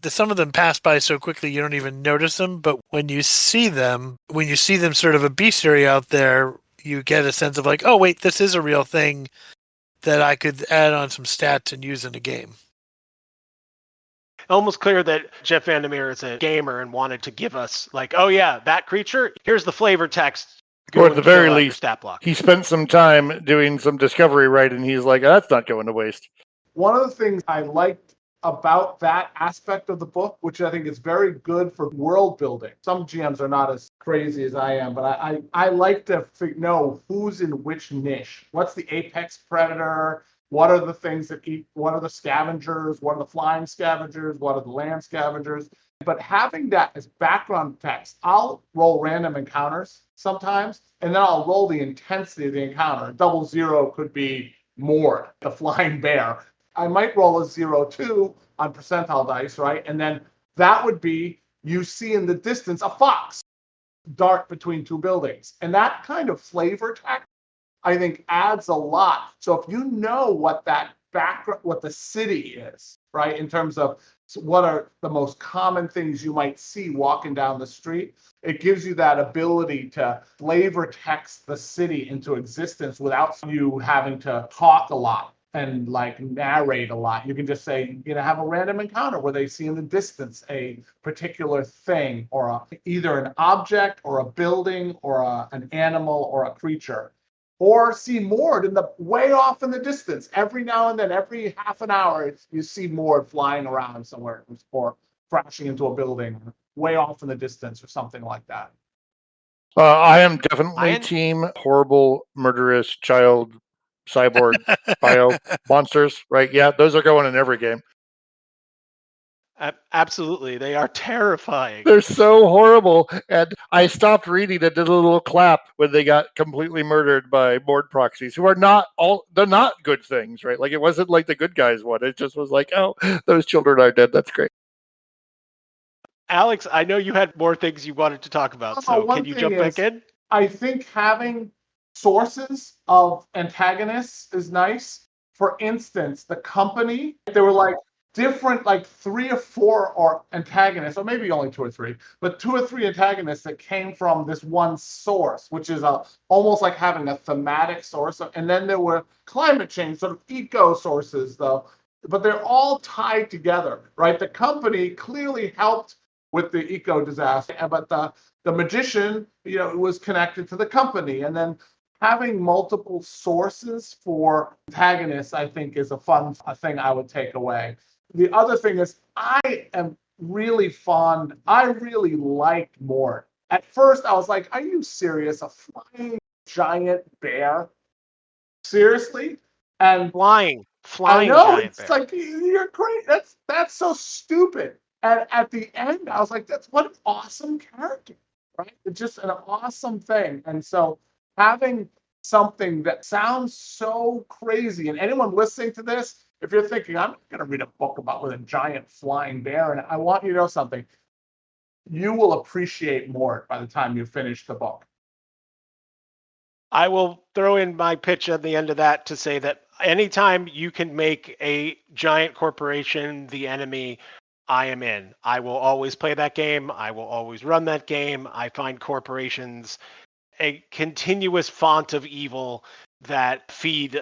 some of them pass by so quickly you don't even notice them, but when you see them sort of a bestiary out there, you get a sense of like, oh wait, this is a real thing that I could add on some stats and use in a game. Almost clear that Jeff VanderMeer is a gamer and wanted to give us like, oh yeah, that creature, here's the flavor text. Or at the very least, stat block. he spent some time doing some discovery, right? And he's like, that's not going to waste. One of the things I liked about that aspect of the book, which I think is very good for world building. Some GMs are not as crazy as I am, but I like to know who's in which niche. What's the apex predator? What are the things that eat? What are the scavengers? What are the flying scavengers? What are the land scavengers? But having that as background text, I'll roll random encounters sometimes, and then I'll roll the intensity of the encounter. 00 could be Mord, the flying bear. I might roll a 0-2 on percentile dice, right? And then that would be, you see in the distance a fox dart between 2 buildings. And that kind of flavor text, I think, adds a lot. So if you know what that background, what the city is, right, in terms of what are the most common things you might see walking down the street, it gives you that ability to flavor text the city into existence without you having to talk a lot and like narrate a lot. You can just say, have a random encounter where they see in the distance a particular thing, or either an object or a building or an animal or a creature. Or see Mord way off in the distance. Every now and then, every half an hour, you see Mord flying around somewhere or crashing into a building way off in the distance or something like that. I am definitely team horrible, murderous, child, cyborg, bio monsters, right? Yeah, those are going in every game. Absolutely, they are terrifying. They're so horrible. And I stopped reading and did a little clap when they got completely murdered by board proxies, who are they're not good things, right? Like, it wasn't like the good guys one. It just was like, oh, those children are dead. That's great. Alex, I know you had more things you wanted to talk about, so can you jump back in? I think having sources of antagonists is nice. For instance, the company, there were like different, like 3 or 4 or antagonists, or maybe only 2 or 3, but 2 or 3 antagonists that came from this one source, which is almost like having a thematic source. And then there were climate change, sort of eco sources, though, but they're all tied together, right? The company clearly helped with the eco disaster, but the magician, was connected to the company. And then having multiple sources for antagonists, I think, is a fun thing I would take away. The other thing is, I really liked Borne. At first, I was like, are you serious? A flying giant bear? Seriously? And Flying I know, giant it's bear. like, you're great. That's so stupid. And at the end, I was like, that's what an awesome character, right? It's just an awesome thing. And so having something that sounds so crazy, and anyone listening to this, if you're thinking, I'm going to read a book with a giant flying bear, and I want you to know something, you will appreciate more by the time you finish the book. I will throw in my pitch at the end of that to say that anytime you can make a giant corporation the enemy, I am in. I will always play that game. I will always run that game. I find corporations a continuous font of evil that feed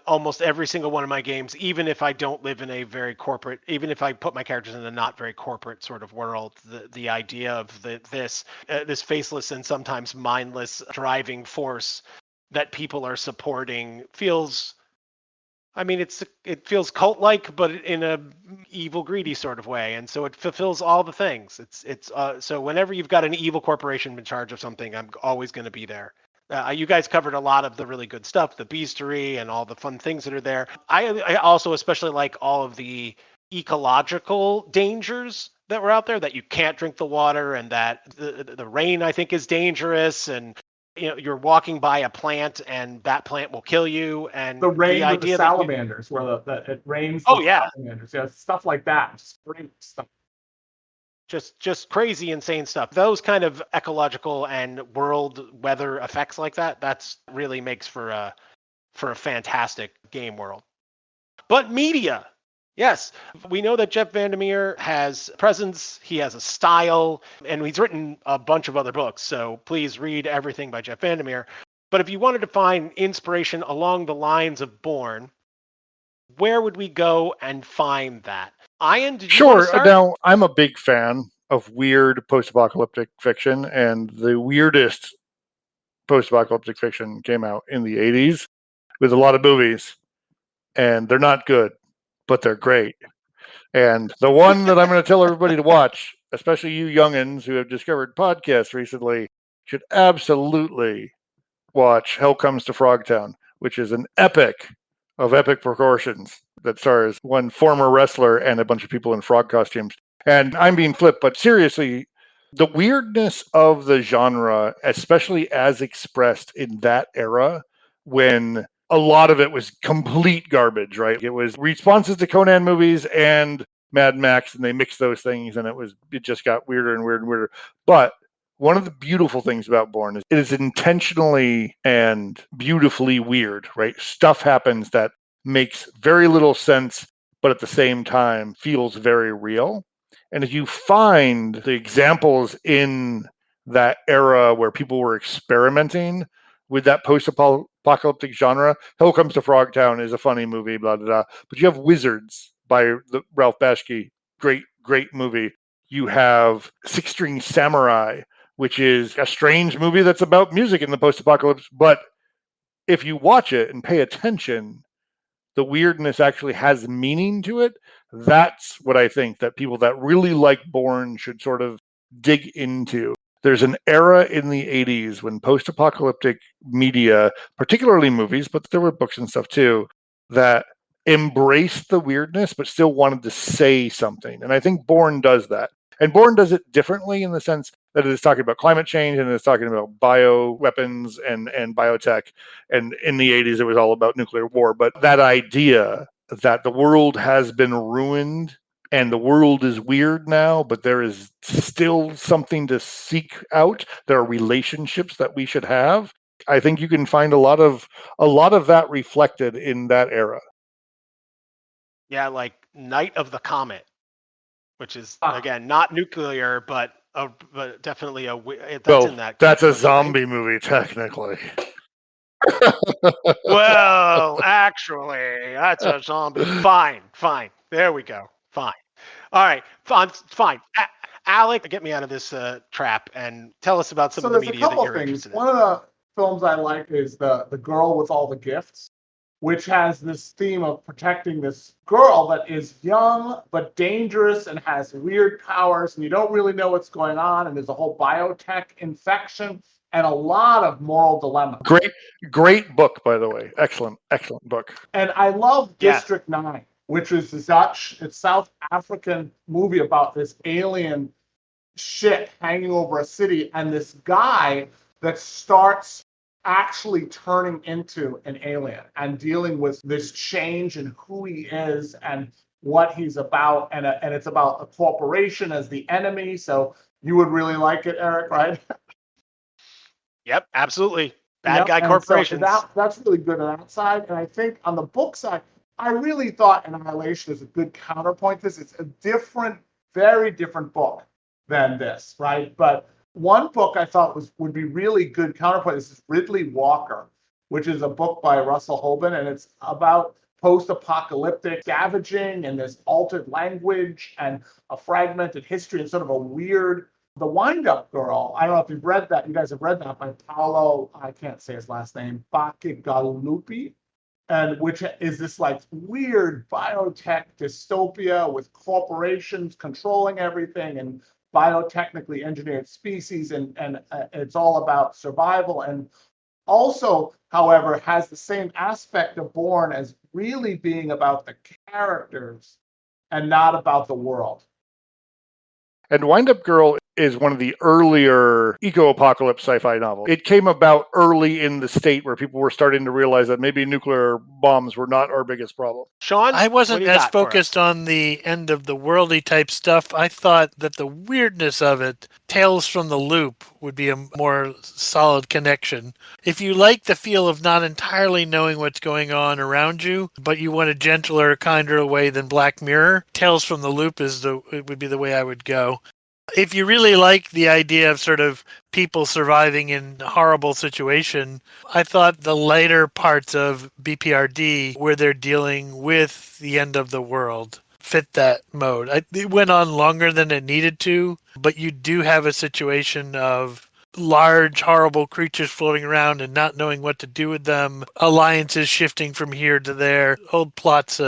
almost every single one of my games, even if I don't live in a very corporate, even if I put my characters in a not very corporate sort of world. The idea of this faceless and sometimes mindless driving force that people are supporting feels, I mean, it feels cult-like, but in a evil, greedy sort of way, and so it fulfills all the things. So whenever you've got an evil corporation in charge of something, I'm always going to be there. You guys covered a lot of the really good stuff, the bestiary and all the fun things that are there. I also especially like all of the ecological dangers that were out there, that you can't drink the water, and that the rain, I think, is dangerous, and you're walking by a plant and that plant will kill you, and the rain with the idea salamanders, where it rains. Oh yeah, salamanders, stuff like that. Just great stuff. Just crazy, insane stuff. Those kind of ecological and world weather effects like that's really makes for a fantastic game world. But media. Yes, we know that Jeff VanderMeer has presence, he has a style, and he's written a bunch of other books, so please read everything by Jeff VanderMeer. But if you wanted to find inspiration along the lines of Borne, where would we go and find that? Ian, did you want to start? Now, I'm a big fan of weird post-apocalyptic fiction, and the weirdest post-apocalyptic fiction came out in the 80s with a lot of movies, and they're not good, but they're great. And the one that I'm going to tell everybody to watch, especially you youngins who have discovered podcasts recently, should absolutely watch Hell Comes to Frogtown, which is an epic of epic proportions that stars one former wrestler and a bunch of people in frog costumes. And I'm being flipped, but seriously, the weirdness of the genre, especially as expressed in that era, when a lot of it was complete garbage, right? It was responses to Conan movies and Mad Max, and they mixed those things, and it just got weirder and weirder and weirder. But one of the beautiful things about Borne is it is intentionally and beautifully weird, right? Stuff happens that makes very little sense, but at the same time feels very real. And if you find the examples in that era where people were experimenting with that post-apocalyptic genre, Hell Comes to Frogtown is a funny movie, blah, blah, blah. But you have Wizards by Ralph Bashki, great movie. You have Six String Samurai, which is a strange movie that's about music in the post-apocalypse. But if you watch it and pay attention, the weirdness actually has meaning to it. That's what I think that people that really like Borne should sort of dig into. There's an era in the 80s when post-apocalyptic media, particularly movies, but there were books and stuff too, that embraced the weirdness, but still wanted to say something. And I think Borne does that. And Borne does it differently in the sense that it is talking about climate change and it's talking about bioweapons and biotech. And in the 80s, it was all about nuclear war. But that idea that the world has been ruined and the world is weird now, but there is still something to seek out. There are relationships that we should have. I think you can find a lot of that reflected in that era. Yeah, like Night of the Comet, which is again not nuclear, but definitely that's in that. That's a don't you think? zombie movie, technically. Well, actually, that's a zombie. Fine. There we go. Fine. All right. Fine. Alec, get me out of this trap and tell us about some of the media that you're interested in. One of the films I like is the Girl with All the Gifts, which has this theme of protecting this girl that is young but dangerous and has weird powers, and you don't really know what's going on, and there's a whole biotech infection and a lot of moral dilemma. Great book, by the way. Excellent book. And I love District 9, which is it's South African movie about this alien shit hanging over a city, and this guy that starts actually turning into an alien and dealing with this change in who he is and what he's about, and it's about a corporation as the enemy. So you would really like it, Eric, right? Yep, absolutely. Bad guy corporations. So that's really good on that side. And I think on the book side, I really thought Annihilation is a good counterpoint to this. It's a very different book than this, right? But one book I thought would be really good counterpoint. This is Ridley Walker, which is a book by Russell Hoban, and it's about post-apocalyptic scavenging and this altered language and a fragmented history and sort of a weird. The Wind-Up Girl, I don't know if you've read that. You guys have read that by Paolo, I can't say his last name, Bacigalupi, and which is this like weird biotech dystopia with corporations controlling everything and biotechnically engineered species, and it's all about survival. And also, however, has the same aspect of Borne as really being about the characters and not about the world. And Wind-Up Girl is one of the earlier eco-apocalypse sci-fi novels. It came about early in the state where people were starting to realize that maybe nuclear bombs were not our biggest problem. Sean, I wasn't as focused on the end of the worldy type stuff. I thought that the weirdness of it, Tales from the Loop, would be a more solid connection. If you like the feel of not entirely knowing what's going on around you, but you want a gentler, kinder way than Black Mirror, Tales from the Loop would be the way I would go. If you really like the idea of sort of people surviving in a horrible situation, I thought the later parts of BPRD, where they're dealing with the end of the world, fit that mode. It went on longer than it needed to, but you do have a situation of large, horrible creatures floating around and not knowing what to do with them, alliances shifting from here to there, old plots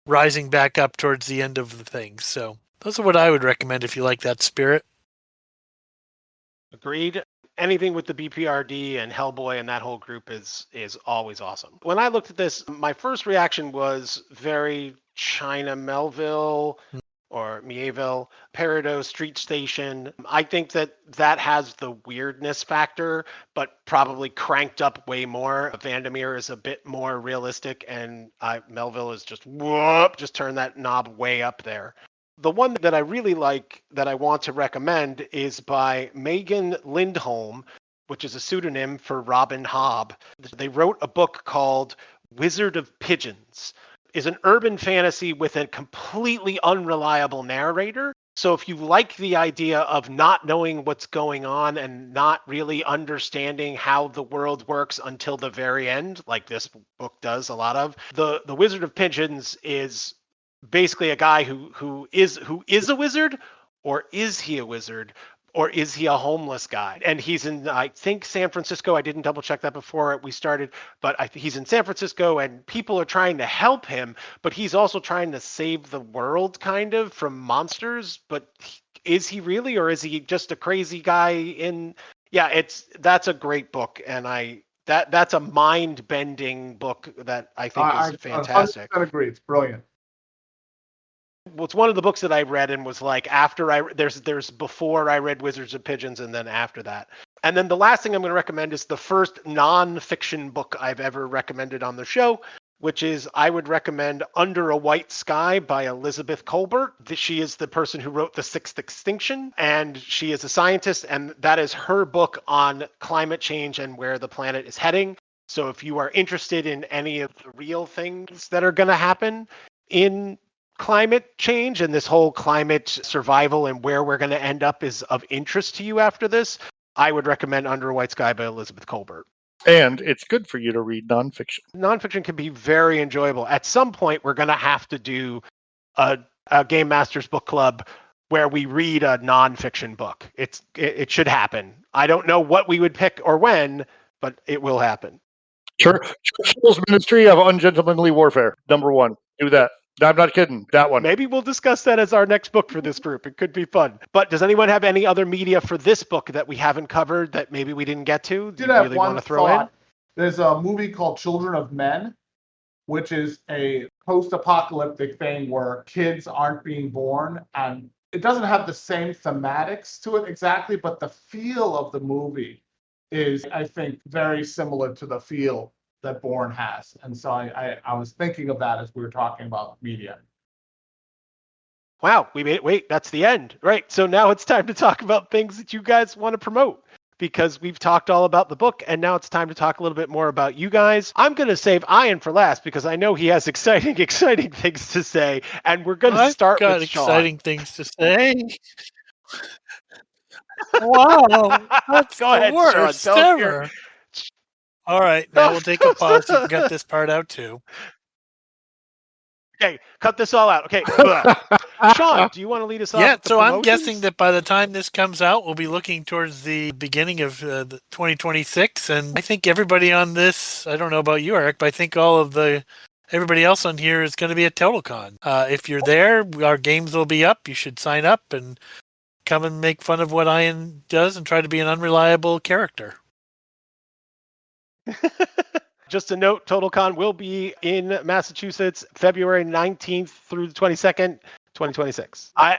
rising back up towards the end of the thing. So those are what I would recommend if you like that spirit. Agreed. Anything with the BPRD and Hellboy and that whole group is always awesome. When I looked at this, my first reaction was very China Melville or Mieville, Peridot Street Station. I think that has the weirdness factor, but probably cranked up way more. VanderMeer is a bit more realistic, and Melville is just turn that knob way up there. The one that I really like that I want to recommend is by Megan Lindholm, which is a pseudonym for Robin Hobb. They wrote a book called Wizard of Pigeons. It's an urban fantasy with a completely unreliable narrator. So if you like the idea of not knowing what's going on and not really understanding how the world works until the very end, like this book does a lot of, the Wizard of Pigeons is basically a guy who is a wizard, or is he a wizard, or is he a homeless guy? And he's in, I think, San Francisco. I didn't double check that before we started, but he's in San Francisco, and people are trying to help him, but he's also trying to save the world kind of from monsters. But is he really, or is he just a crazy guy that's a great book, and I That's a mind-bending book that I think is fantastic. I 100% agree. It's brilliant. Well, it's one of the books that I read and was like there's before I read Wizards of Pigeons and then after that. And then the last thing I'm going to recommend is the first non-fiction book I've ever recommended on the show, which is I would recommend Under a White Sky by Elizabeth Kolbert. She is the person who wrote The Sixth Extinction, and she is a scientist, and that is her book on climate change and where the planet is heading. So if you are interested in any of the real things that are going to happen in climate change and this whole climate survival and where we're going to end up is of interest to you after this, I would recommend Under a White Sky by Elizabeth Kolbert. And it's good for you to read nonfiction. Nonfiction can be very enjoyable. At some point, we're going to have to do a Game Masters book club where we read a nonfiction book. It should happen. I don't know what we would pick or when, but it will happen. Churchill's Ministry of Ungentlemanly Warfare, #1. Do that. No, I'm not kidding. That one. Maybe we'll discuss that as our next book for this group. It could be fun. But does anyone have any other media for this book that we haven't covered that maybe we didn't get to? Do you really want to throw in? There's a movie called Children of Men, which is a post-apocalyptic thing where kids aren't being born. And it doesn't have the same thematics to it exactly, but the feel of the movie is, I think, very similar to the feel that Borne has. And so I was thinking of that as we were talking about media. Wow, wait, that's the end. Right. So now it's time to talk about things that you guys want to promote, because we've talked all about the book and now it's time to talk a little bit more about you guys. I'm going to save Ian for last because I know he has exciting things to say, and we're going to start with Sean. Exciting things to say. Wow, that's Go ahead, the worst Sean. ever. All right, now we'll take a pause. You can cut this part out too. Okay, cut this all out. Okay, Sean, do you want to lead us off? Yeah, so I'm guessing that by the time this comes out, we'll be looking towards the beginning of 2026, and I think everybody on this, I don't know about you, Eric, but I think everybody else on here is going to be at TotalCon. If you're there, our games will be up. You should sign up and come and make fun of what Ian does and try to be an unreliable character. Just a note, TotalCon will be in Massachusetts, February 19th through the 22nd, 2026. I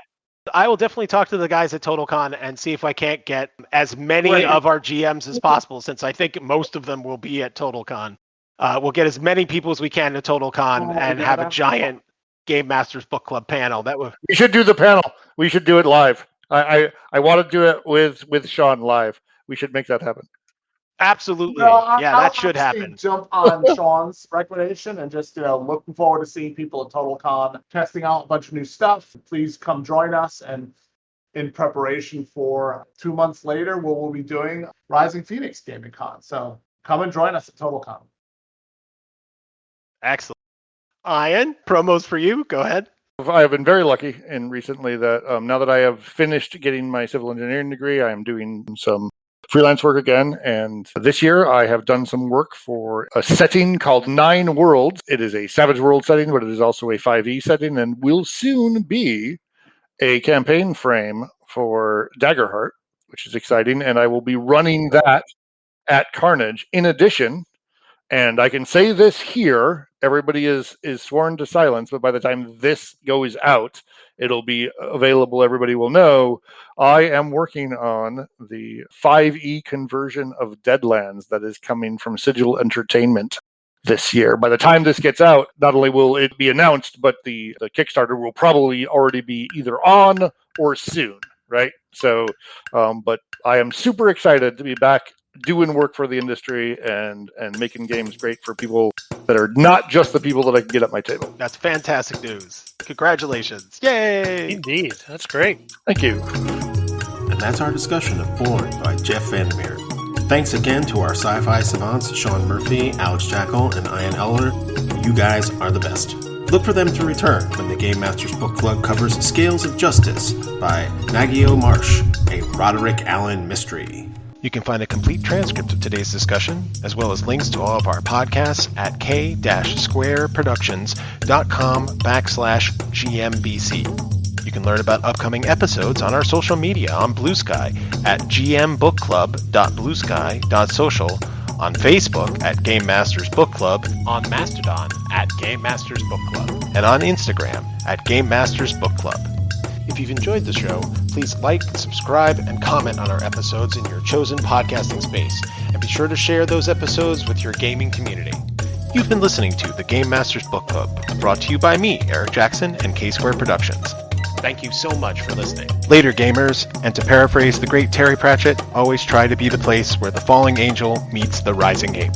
will definitely talk to the guys at TotalCon and see if I can't get as many of our GMs as possible, since I think most of them will be at TotalCon. We'll get as many people as we can to TotalCon and have a giant Game Masters Book Club panel. We should do the panel. We should do it live. I want to do it with Sean live. We should make that happen. Absolutely. That should happen. Jump on Sean's recommendation and just looking forward to seeing people at TotalCon, testing out a bunch of new stuff. Please come join us, and in preparation for 2 months later, we'll be doing Rising Phoenix Gaming Con. So come and join us at TotalCon. Excellent. Ian, promos for you. Go ahead. I have been very lucky recently that now that I have finished getting my civil engineering degree, I am doing some freelance work again, and this year I have done some work for a setting called 9 Worlds. It is a Savage World setting, but it is also a 5e setting, and will soon be a campaign frame for Daggerheart, which is exciting, and I will be running that at Carnage. In addition, and I can say this here, everybody is sworn to silence, but by the time this goes out, it'll be available. Everybody will know. I am working on the 5e conversion of Deadlands that is coming from Sigil Entertainment this year. By the time this gets out, not only will it be announced, but the Kickstarter will probably already be either on or soon, right? So, but I am super excited to be back doing work for the industry and making games great for people that are not just the people that I can get at my table. That's fantastic news. Congratulations. Yay! Indeed. That's great. Thank you. And that's our discussion of Borne by Jeff VanderMeer. Thanks again to our sci-fi savants, Sean Murphy, Alex Jackl, and Ian Eller. You guys are the best. Look for them to return when the Game Masters Book Club covers Scales of Justice by Maggie Marsh, a Roderick Allen mystery. You can find a complete transcript of today's discussion, as well as links to all of our podcasts at k-squareproductions.com/GMBC. You can learn about upcoming episodes on our social media on Blue Sky at gmbookclub.bluesky.social, on Facebook at Game Masters Book Club, on Mastodon at Game Masters Book Club, and on Instagram at Game Masters Book Club. If you've enjoyed the show, please like, subscribe, and comment on our episodes in your chosen podcasting space, and be sure to share those episodes with your gaming community. You've been listening to the Game Masters Book Club, brought to you by me, Eric Jackson, and K-Square Productions. Thank you so much for listening. Later, gamers, and to paraphrase the great Terry Pratchett, always try to be the place where the falling angel meets the rising ape.